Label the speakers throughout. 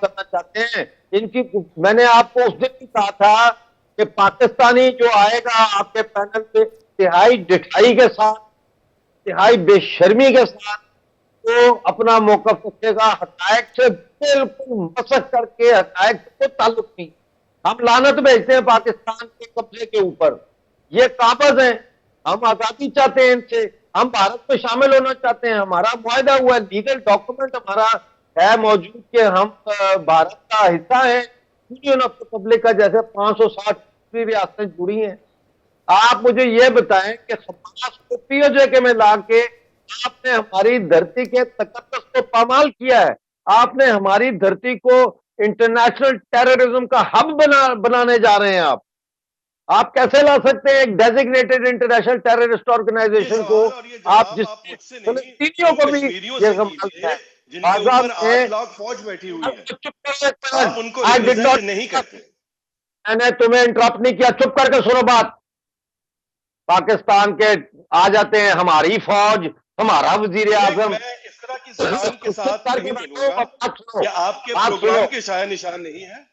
Speaker 1: करना चाहते हैं। इनकी मैंने आपको उस दिन भी कहा था कि पाकिस्तानी जो आएगा आपके पैनल पे तिहाई डिठाई के साथ, तिहाई बेशर्मी के साथ तो अपना मौकफ रखेगा। हकायक से बिल्कुल मसक करके हकायक से कोई ताल्लुक नहीं। हम लानत भेजते हैं पाकिस्तान के कब्जे के ऊपर, ये काबज हैं। हम आजादी चाहते हैं इनसे, हम भारत में शामिल होना चाहते हैं। हमारा मुआहदा हुआ है, लीगल डॉक्यूमेंट हमारा है मौजूद कि हम भारत का हिस्सा है यूनियन ऑफ रिपब्लिक का, जैसे 560 रियासतें जुड़ी हैं। आप मुझे ये बताएं कि हमास को पीओजे में लाके आपने हमारी धरती के तकद्दुस को पामाल किया है। आपने हमारी धरती को इंटरनेशनल टेररिज्म का हब बनाने जा रहे हैं। आप कैसे ला सकते हैं एक डेजिग्नेटेड इंटरनेशनल टेररिस्ट ऑर्गेनाइजेशन को? आप जिस फिलिस्तीनियों को भी ये समझते हैं आजाद है,
Speaker 2: फौज बैठी हुई है,
Speaker 1: चुप कर,
Speaker 2: आप उनको रिप्रेजेंट नहीं करते।
Speaker 1: मैंने तुम्हें इंटरप्ट नहीं किया, चुप करके सुनो बात। पाकिस्तान के आ जाते हैं हमारी फौज, हमारा वजीर आजम।
Speaker 2: मैं इस तरह की जुबान के साथ नहीं मिलूंगा, या आपके प्रोग्राम के शाया निशान नहीं है।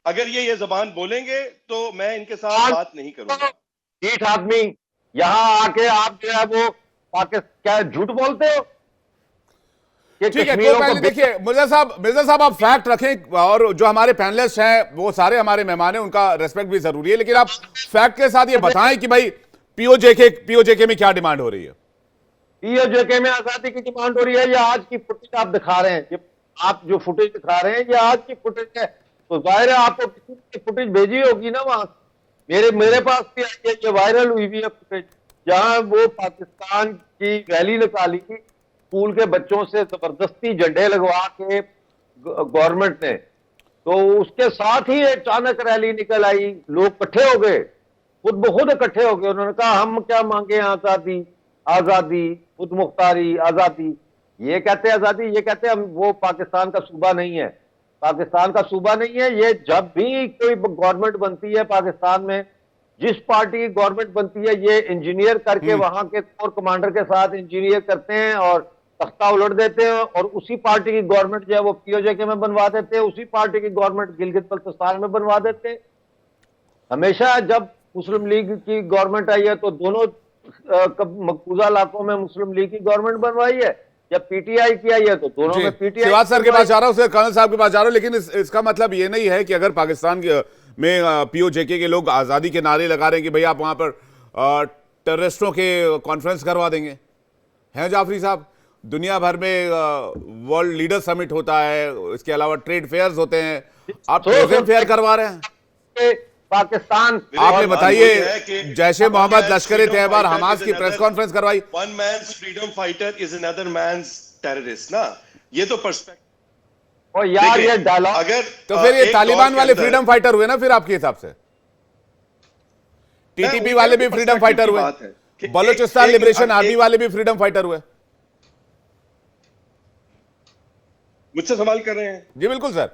Speaker 2: अगर ये जबान बोलेंगे तो मैं इनके साथ बात नहीं करूंगा।
Speaker 1: ठीक आदमी यहां आके आप जो है वो क्या झूठ बोलते हो?
Speaker 3: ठीक है, तो पहले देखिए मिर्जा साहब आप फैक्ट रखें, और जो हमारे पैनलिस्ट हैं वो सारे हमारे मेहमान हैं, उनका रेस्पेक्ट भी जरूरी है, लेकिन आप फैक्ट के साथ ये बताएं कि भाई पीओजेके में क्या डिमांड हो रही है?
Speaker 1: पीओजेके में आजादी की डिमांड हो रही है, या आज की फुटेज आप दिखा रहे हैं? आप जो फुटेज दिखा रहे हैं ये आज की फुटेज है, तो जाहिर है आपको किसी की फुटेज भेजी होगी ना वहां। मेरे पास भी आई है, ये वायरल हुई भी है फुटेज, जहां वो पाकिस्तान की रैली निकाली थी स्कूल के बच्चों से, जबरदस्ती झंडे लगवा के गवर्नमेंट ने, तो उसके साथ ही अचानक रैली निकल आई, लोग इकट्ठे हो गए, खुद ब खुद इकट्ठे हो गए। उन्होंने कहा हम क्या मांगे, आजादी, आजादी, खुद मुख्तारी, आजादी। ये कहते हैं आजादी, ये कहते हैं हम वो पाकिस्तान का सूबा नहीं है, पाकिस्तान का सूबा नहीं है। ये जब भी कोई गवर्नमेंट बनती है पाकिस्तान में, जिस पार्टी की गवर्नमेंट बनती है, ये इंजीनियर करके वहां के कोर कमांडर के साथ इंजीनियर करते हैं और तख्ता उलट देते हैं, और उसी पार्टी की गवर्नमेंट जो है वो पीओजेके में बनवा देते हैं, उसी पार्टी की गवर्नमेंट गिलगित बल्तिस्तान में बनवा देते हैं। हमेशा जब मुस्लिम लीग की गवर्नमेंट आई है तो दोनों मकबूजा इलाकों में मुस्लिम लीग की गवर्नमेंट बनवाई है, जब पीटीआई की आई है तो दोनों में पीटीआई।
Speaker 3: शिवाज सर के पास जा रहा हूं, कर्नल साहब के पास जा रहा हूं, लेकिन इसका मतलब ये नहीं है कि अगर पाकिस्तान में पीओजेके के लोग आजादी के नारे लगा रहे हैं कि भाई आप वहां पर टेररिस्टों के कॉन्फ्रेंस करवा देंगे, हैं जाफरी साहब? दुनिया भर में वर्ल्ड लीडर समिट होता है, इसके अलावा ट्रेड फेयर्स होते हैं, आप ट्रेड फेयर करवा रहे हैं।
Speaker 1: पाकिस्तान,
Speaker 3: आपने बताइए जैशे मोहम्मद, लश्कर तैयबा, हमास की प्रेस कॉन्फ्रेंस करवाई।
Speaker 2: One man's freedom fighter is another man's terrorist ना, ये तो पर्सपेक्टिव।
Speaker 1: और यार ये डायलॉग,
Speaker 2: अगर
Speaker 3: तो फिर ये तालिबान वाले फ्रीडम फाइटर हुए ना फिर आपके हिसाब से? टीटीपी वाले भी फ्रीडम फाइटर हुए, बलोचिस्तान लिबरेशन आर्मी वाले भी फ्रीडम फाइटर हुए।
Speaker 2: मुझसे सवाल कर रहे हैं?
Speaker 3: जी बिल्कुल सर,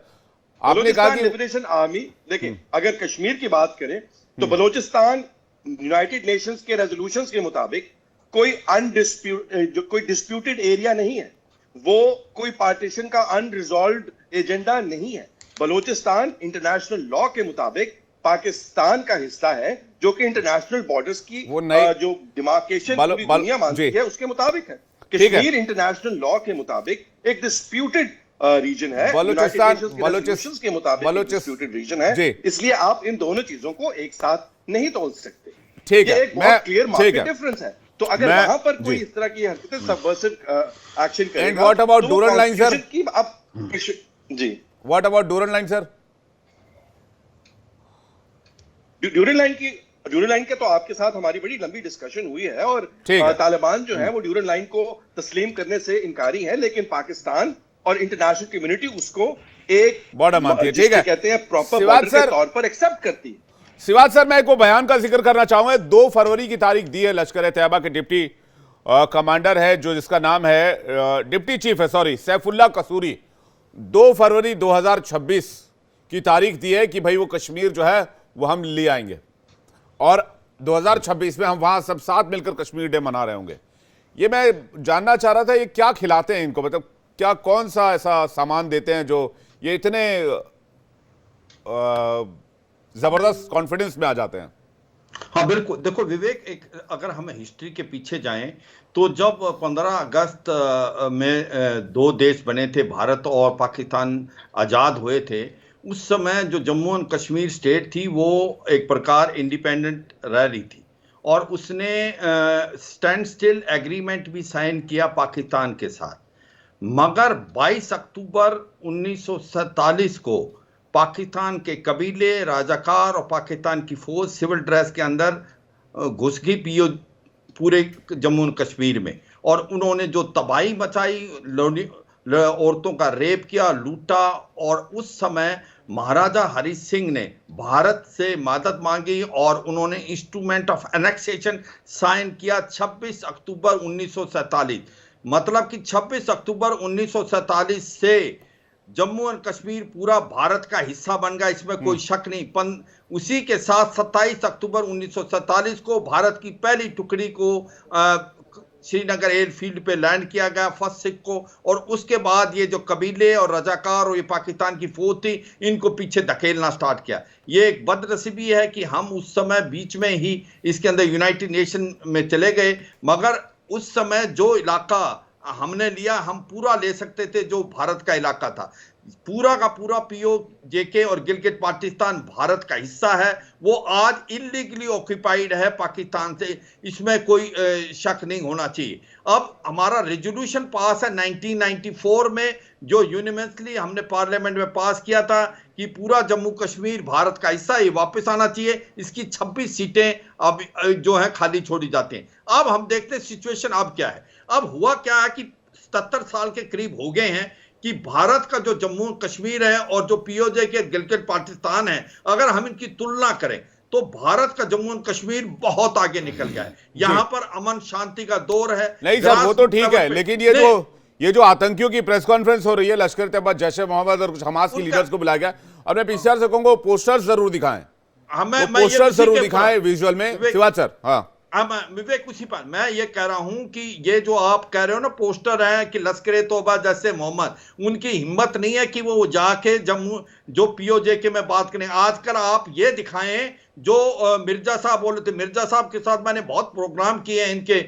Speaker 3: आपने कहा कि
Speaker 2: लिबरेशन आर्मी, देखिए अगर कश्मीर की बात करें तो बलोचिस्तान यूनाइटेड नेशंस के रेजोल्यूशंस के मुताबिक कोई कोई डिस्प्यूटेड एरिया नहीं है, वो कोई पार्टीशन का अनरिजॉल्व्ड एजेंडा नहीं है। बलोचिस्तान इंटरनेशनल लॉ के मुताबिक पाकिस्तान का हिस्सा है, जो कि इंटरनेशनल बॉर्डर्स की जो डिमार्केशन पूरी दुनिया मानती है उसके मुताबिक है। कश्मीर इंटरनेशनल लॉ के मुताबिक एक डिस्प्यूटेड रीजन है,
Speaker 3: बलोचिस्तान
Speaker 2: के मुताबिक डिस्प्यूटेड रीजन है, इसलिए आप इन दोनों चीजों को एक साथ नहीं तोल सकते।
Speaker 3: ठीक है,
Speaker 2: एक बहुत क्लियर मार्केट डिफरेंस है। तो अगर वहां पर कोई इस तरह की हरकतें सबवर्सिव एक्शन करेगा,
Speaker 3: and what about Durand line sir?
Speaker 2: जी,
Speaker 3: what about Durand line sir?
Speaker 2: Durand line के तो आपके साथ हमारी बड़ी लंबी डिस्कशन हुई है, और तालिबान जो है वो ड्यूरन लाइन को तस्लीम करने से इनकारी है, लेकिन पाकिस्तान और इंटरनेशनल कम्युनिटी उसको एक
Speaker 3: बॉर्डर मानती है। ठीक है,
Speaker 2: कहते हैं प्रॉपर बॉर्डर के तौर पर एक्सेप्ट करती है।
Speaker 3: शिवाज सर, मैं एक बयान का जिक्र करना चाहूंगा, 2 फरवरी की तारीख दी है लश्कर तैयबा के डिप्टी कमांडर है, जो जिसका नाम है डिप्टी चीफ है, सॉरी, सैफुल्लाह कसूरी। 2 फरवरी 2026 की तारीख दी है कि भाई वो कश्मीर जो है वो हम ले आएंगे, और 2026 में हम वहां सब साथ मिलकर कश्मीर डे मना रहे होंगे। ये मैं जानना चाह रहा था, ये क्या खिलाते हैं इनको, मतलब क्या कौन सा ऐसा सामान देते हैं जो ये इतने जबरदस्त कॉन्फिडेंस में आ जाते हैं?
Speaker 4: हाँ बिल्कुल, देखो विवेक, एक अगर हम हिस्ट्री के पीछे जाएं तो जब 15 अगस्त में दो देश बने थे, भारत और पाकिस्तान आज़ाद हुए थे, उस समय जो जम्मू एंड कश्मीर स्टेट थी वो एक प्रकार इंडिपेंडेंट रह रही थी और उसने स्टैंड स्टिल एग्रीमेंट भी साइन किया पाकिस्तान के साथ। मगर 22 अक्टूबर 1947 को पाकिस्तान के कबीले, राजाकार और पाकिस्तान की फौज सिविल ड्रेस के अंदर घुस गई पूरे जम्मू एंड कश्मीर में, और उन्होंने जो तबाही मचाई, औरतों का रेप किया, लूटा, और उस समय महाराजा हरि सिंह ने भारत से मदद मांगी और उन्होंने इंस्ट्रूमेंट ऑफ एनेक्सेशन साइन किया 26 अक्टूबर 1947। मतलब कि 26 अक्टूबर 1947 से जम्मू एंड कश्मीर पूरा भारत का हिस्सा बन गया, इसमें कोई शक नहीं। उसी के साथ 27 अक्टूबर 1947 को भारत की पहली टुकड़ी को श्रीनगर एयरफील्ड पे लैंड किया गया, फर्स्ट सिख को, और उसके बाद ये जो कबीले और रजाकार और ये पाकिस्तान की फौज थी, इनको पीछे धकेलना स्टार्ट किया। ये एक बदनसीबी है कि हम उस समय बीच में ही इसके अंदर यूनाइटेड नेशन में चले गए, मगर उस समय जो इलाका हमने लिया, हम पूरा ले सकते थे जो भारत का इलाका था। पूरा का पूरा POJK और गिलगित पाकिस्तान भारत का हिस्सा है, वो आज इलीगली ऑक्यूपाइड है पाकिस्तान से, इसमें कोई शक नहीं होना चाहिए। अब हमारा रेजोल्यूशन पास है 1994 में, जो यूनिवर्सली हमने पार्लियामेंट में पास किया था कि पूरा जम्मू कश्मीर भारत का हिस्सा, ये वापस आना चाहिए। इसकी 26 सीटें अब जो है खाली छोड़ी जाती हैं। अब हम देखते हैं सिचुएशन अब क्या है। अब हुआ क्या है कि 77 साल के करीब हो गए हैं कि भारत का जो जम्मू कश्मीर है और जो POJK गिलगित पाकिस्तान है, अगर हम इनकी तुलना करें तो भारत का जम्मू एंड कश्मीर बहुत आगे निकल गया है। यहाँ पर अमन शांति का दौर है।
Speaker 3: नहीं सर, वो तो ठीक है, लेकिन ये जो आतंकियों की प्रेस कॉन्फ्रेंस हो रही है, लश्कर तैयबा, जैश ए मोहम्मद और कुछ हमास की लीडर्स को बुलाया गया, और मैं PCR से कहूंगा पोस्टर्स जरूर दिखाएं, पोस्टर्स जरूर दिखाएं विजुअल में। शिवाज सर, हाँ
Speaker 4: विवेक, उसी पर मैं ये कह रहा हूं कि ये जो आप कह रहे हो ना पोस्टर है कि लश्कर तौबा जैसे मोहम्मद, उनकी हिम्मत नहीं है कि वो जाके जम्मू जो POJK में बात करें। आजकल आप ये दिखाएं जो मिर्जा साहब बोले थे, मिर्जा साहब के साथ मैंने बहुत प्रोग्राम किए हैं इनके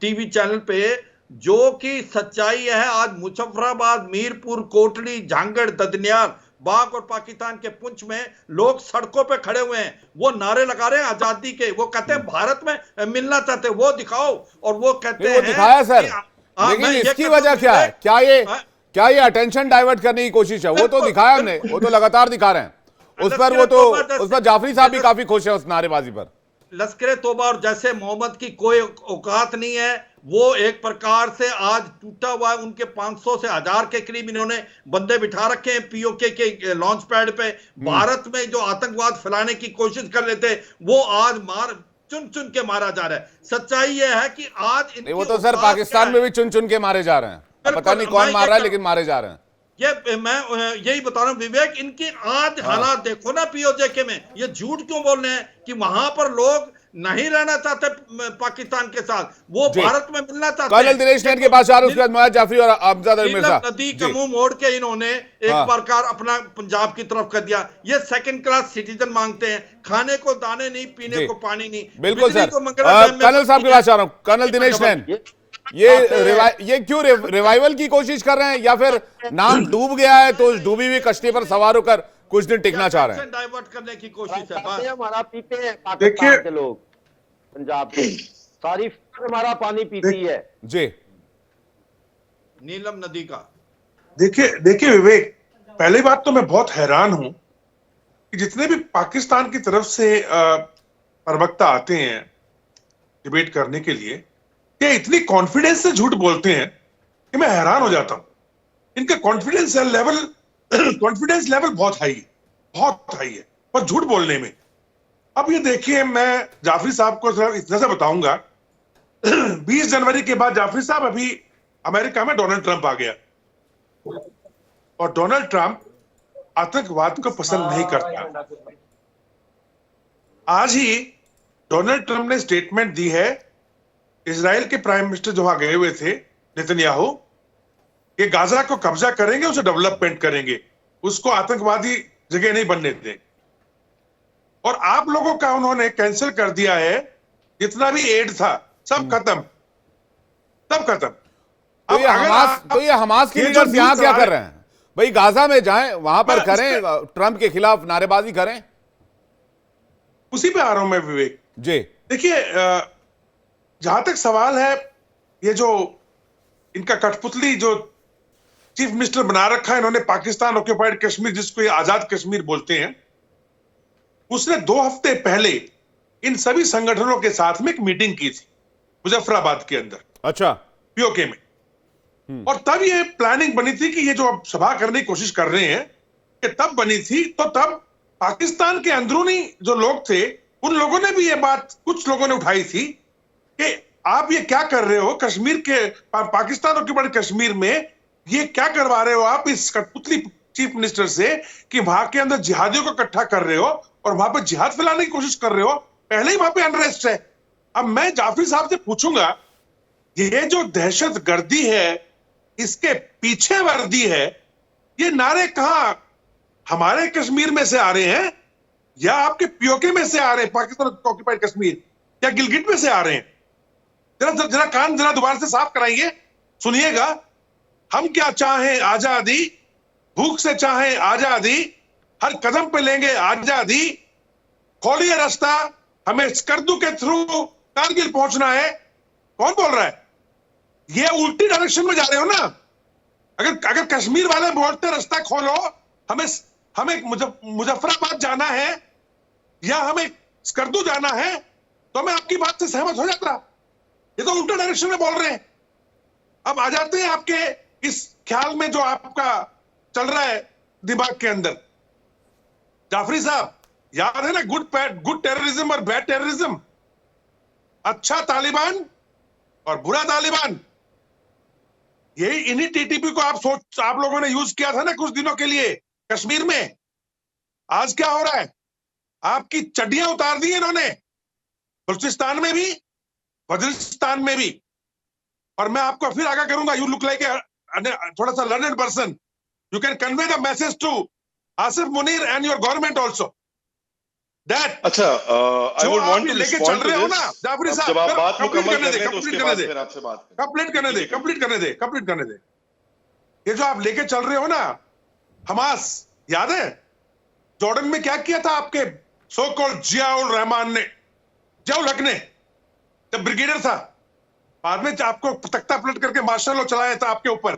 Speaker 4: TV चैनल पे, जो कि सच्चाई है। आज मुजफ्फराबाद, मीरपुर, कोटली, झांगड़, ददनियाल, बाग और पाकिस्तान के पुंछ में लोग सड़कों पे खड़े हुए हैं, वो नारे लगा रहे हैं आजादी के, वो कहते हैं भारत में मिलना चाहते हैं, वो दिखाओ। और वो कहते हैं
Speaker 3: दिखाया सर, लेकिन इसकी वजह क्या है? क्या ये अटेंशन डाइवर्ट करने की कोशिश है? वो तो दिखाया हमने, वो तो लगातार दिखा रहे हैं उस पर जाफरी साहब भी काफी खुश है उस नारेबाजी पर।
Speaker 4: लश्कर तौबा और जैसे मोहम्मद की कोई औकात नहीं है, वो एक प्रकार से आज टूटा हुआ है। उनके 500 से 1000 के करीब इन्होंने बंदे बिठा रखे हैं POK के लॉन्च पैड पे। भारत में जो आतंकवाद फैलाने की कोशिश कर रहे थे, वो आज चुन चुन के मारा जा रहा है। सच्चाई ये है कि आज
Speaker 3: वो तो सर पाकिस्तान में भी चुन चुन के मारे जा रहे हैं, पता नहीं कौन मार रहा है, लेकिन मारे जा रहे हैं।
Speaker 4: ये मैं यही बता रहा हूं विवेक, इनकी आज हालात देखो ना POJK में। ये झूठ क्यों बोल रहे हैं कि वहां पर लोग नहीं रहना चाहते पाकिस्तान के साथ, वो भारत में मिलना चाहते हैं।
Speaker 3: कर्नल दिनेश नैन के पास आ रहे, उसके बाद नवाज जाफरी और अमजद अली मिर्जा।
Speaker 4: नदी का मुंह मोड़ के इन्होंने एक प्रकार अपना पंजाब की तरफ कर दिया। ये सेकंड क्लास सिटीजन मांगते हैं, खाने को दाने नहीं, पीने को पानी नहीं।
Speaker 3: बिल्कुल सर, कर्नल साहब के पास आ रहा हूं। कर्नल दिनेश नैन, ये क्यों रिवाइवल की कोशिश कर रहे हैं, या फिर नाम डूब गया है तो डूबी हुई कश्ती पर सवार होकर कुछ दिन टिकना चाह रहे हैं?
Speaker 4: डाइवर्ट करने की कोशिश है।
Speaker 1: हमारा पीते हैं पाकिस्तान के लोग, पंजाब के सारी हमारा पानी पीती है
Speaker 3: जी,
Speaker 4: नीलम नदी का।
Speaker 5: देखिए विवेक, पहली बात तो मैं बहुत हैरान हूं कि जितने भी पाकिस्तान की तरफ से प्रवक्ता आते हैं डिबेट करने के लिए, ये इतनी कॉन्फिडेंस से झूठ बोलते हैं कि मैं हैरान हो जाता हूं। इनका कॉन्फिडेंस लेवल बहुत हाई है और झूठ बोलने में। अब ये देखिए, मैं जाफरी साहब को सिर्फ इतना से बताऊंगा, 20 जनवरी के बाद जाफरी साहब, अभी अमेरिका में डोनाल्ड ट्रंप आ गया, और डोनाल्ड ट्रंप आतंकवाद को पसंद नहीं करता। आज ही डोनाल्ड ट्रंप ने स्टेटमेंट दी है, इजराइल के प्राइम मिनिस्टर जो वहां गए हुए थे नेतन्याहू, कि गाजा को कब्जा करेंगे, उसे डेवलपमेंट करेंगे। उसको आतंकवादी जगह नहीं बनने दें। और आप लोगों का उन्होंने कैंसिल कर दिया है, जितना भी एड था सब खत्म, सब खत्म।
Speaker 3: तो ये हमास के लीडर्स यहाँ क्या कर रहे हैं भाई? गाजा में जाएं, वहां पर करें, ट्रंप के खिलाफ नारेबाजी करें।
Speaker 5: उसी पे आ रहा हूं मैं विवेक
Speaker 3: जी।
Speaker 5: देखिए, जहां तक सवाल है, ये जो इनका कठपुतली जो चीफ मिनिस्टर बना रखा है इन्होंने, पाकिस्तान ऑक्यूपाइड कश्मीर, जिसको ये आजाद कश्मीर बोलते हैं, उसने 2 हफ्ते पहले इन सभी संगठनों के साथ में एक मीटिंग की थी मुजफ्फराबाद के अंदर,
Speaker 3: अच्छा,
Speaker 5: पीओके में। और तब ये प्लानिंग बनी थी कि ये जो अब सभा करने की कोशिश कर रहे हैं, कि तब बनी थी, तो तब पाकिस्तान के अंदरूनी जो लोग थे उन लोगों ने भी ये बात, कुछ लोगों ने उठाई थी कि आप ये क्या कर रहे हो कश्मीर के, पाकिस्तान ऑक्यूपाइड कश्मीर में ये क्या करवा रहे हो आप इस कठपुतली चीफ मिनिस्टर से, कि वहां के अंदर जिहादियों को इकट्ठा कर रहे हो और वहां पर जिहाद फैलाने की कोशिश कर रहे हो। पहले ही वहां पे अनरेस्ट है। अब मैं जाफरी साहब से पूछूंगा, ये जो दहशत गर्दी है, इसके पीछे वर्दी है, ये नारे कहां हमारे कश्मीर में से आ रहे हैं या आपके पीओके में से आ रहे हैं, पाकिस्तान ऑक्यूपाइड कश्मीर, या गिलगिट में से आ रहे हैं? जरा कान जरा दोबारा से साफ कराइए, सुनिएगा। हम क्या चाहें आजादी, भूख से चाहें आजादी, हर कदम पे लेंगे आजादी, खोलिए रास्ता, हमें स्कर्दू के थ्रू कारगिल पहुंचना है। कौन बोल रहा है? ये उल्टी डायरेक्शन में जा रहे हो ना। अगर कश्मीर वाले बोलते रास्ता खोलो, हमें मुजफ्फराबाद जाना है या हमें स्कर्दू जाना है, तो मैं आपकी बात से सहमत हो जाता। ये तो उल्टा डायरेक्शन में बोल रहे हैं। अब आ जाते हैं आपके इस ख्याल में जो आपका चल रहा है दिमाग के अंदर। जाफरी साहब, याद है ना गुड टेररिज्म और बैड टेररिज्म? अच्छा तालिबान और बुरा तालिबान, यही इन्हीं टीटीपी को आप लोगों ने यूज किया था ना कुछ दिनों के लिए कश्मीर में। आज क्या हो रहा है? आपकी चड्डियां उतार दी इन्होंने, बलूचिस्तान में भी, वजीरिस्तान में भी। और मैं आपको फिर आगाह करूंगा, यू लुक लाइक थोड़ा सा learned person, you can convey the message to Asif Munir and your government also that.
Speaker 2: अच्छा, आई वुड वांट टू
Speaker 5: लेके चल रहे हो ना जाफरी साहब,
Speaker 2: जब आप बात मुकम्मल कर लें तो
Speaker 5: कंप्लीट
Speaker 2: उसके बाद फिर आपसे बात करें।
Speaker 5: कंप्लीट करने दे। ये जो आप लेके चल रहे हो ना हमास, याद है जॉर्डन में क्या किया था आपके सो कॉल्ड जियाउल रहमान ने, जियाउल हक ने, जब ब्रिगेडियर था, बाद में आपको तख्ता पलट करके मार्शल लॉ चलाया था आपके ऊपर।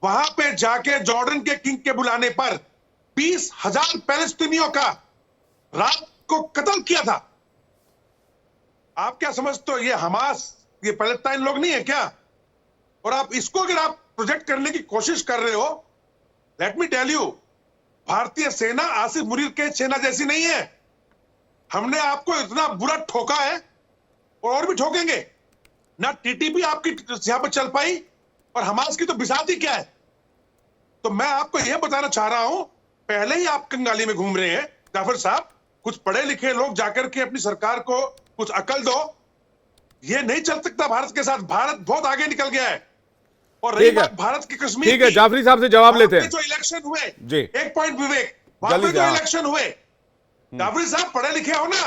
Speaker 5: वहां पे जाके जॉर्डन के किंग के बुलाने पर 20,000 पैलेस्तीनियों का रात को कत्ल किया था। आप क्या समझते हो ये हमास, ये पैलेस्टाइन लोग नहीं है क्या? और आप इसको अगर आप प्रोजेक्ट करने की कोशिश कर रहे हो, लेट मी टेल यू, भारतीय सेना आसिफ मुनीर के सेना जैसी नहीं है। हमने आपको इतना बुरा ठोका है और भी ठोकेंगे ना। टीटीपी आपकी यहां पर चल पाई और हमास की तो बिसाती क्या है। तो मैं आपको यह बताना चाह रहा हूं, पहले ही आप कंगाली में घूम रहे हैं जाफर साहब। कुछ पढ़े लिखे लोग जाकर के अपनी सरकार को कुछ अकल दो। ये नहीं चल सकता भारत के साथ। भारत बहुत आगे निकल गया है। और रही बात भारत के कश्मीर,
Speaker 3: ठीक है, जाफरी साहब से जवाब लेते हैं।
Speaker 5: जो इलेक्शन हुए
Speaker 3: जी,
Speaker 5: एक पॉइंट विवेक, वहां पे जो इलेक्शन हुए, जाफरी साहब पढ़े लिखे हो ना,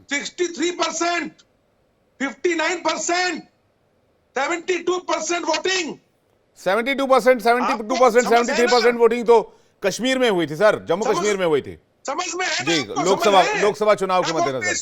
Speaker 5: 63%, 59%, 72% वोटिंग,
Speaker 3: 72%, 73% वोटिंग तो कश्मीर में हुई थी सर, जम्मू कश्मीर में हुई थी।
Speaker 5: समझ में है
Speaker 3: जी, लोकसभा चुनाव के मद्देनजर।